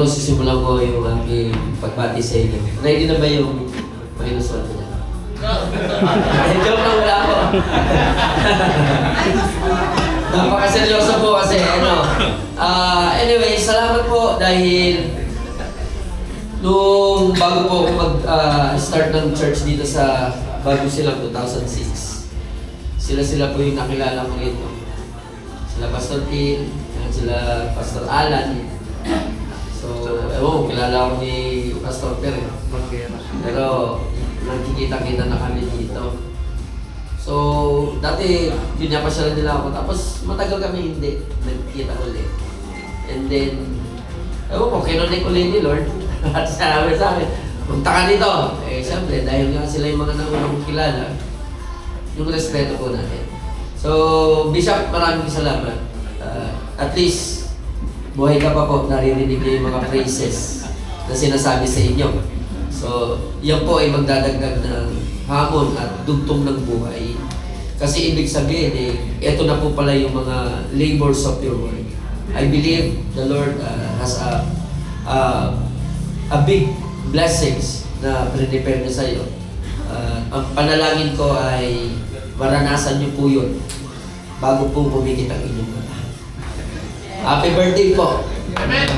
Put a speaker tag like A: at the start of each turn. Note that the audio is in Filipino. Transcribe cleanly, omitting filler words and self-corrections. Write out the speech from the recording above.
A: siguro sisimulan ko yung aking pagbati sa inyo. Ready na ba yung makinusulat ko niya? Joke lang, wala ako. Napakaseryoso po kasi anyway, salamat po dahil nung bago po ako mag-start ng church dito sa bago silang 2006. Sila po yung nakilala ko rito. Sila Pastor Phil, sila Pastor Alan. So, kilala ko ni Pastor Per. Pero nagkikita-kita na kami dito. So, dati pinapasyalan nila ako. Tapos matagal kami hindi nagkikita ulit. And then, kinunik ulit ni Lord. At sabi sa akin, punta ka dito. Siyempre, dahil nga sila yung mga naunang kong kilala, yung respeto po natin. So, Bishop, maraming salamat. At least, buhay ka pa po, naririnig niyo yung mga phrases na sinasabi sa inyo. So, yan po ay magdadagdag ng hamon at dugtong ng buhay. Kasi ibig sabihin, ito na po pala yung mga labors of your work. I believe the Lord has a big blessings na prepare niya sa iyo. Ang panalangin ko ay maranasan niyo po yun bago po pumikit ang inyong mata. Happy birthday po!
B: Amen!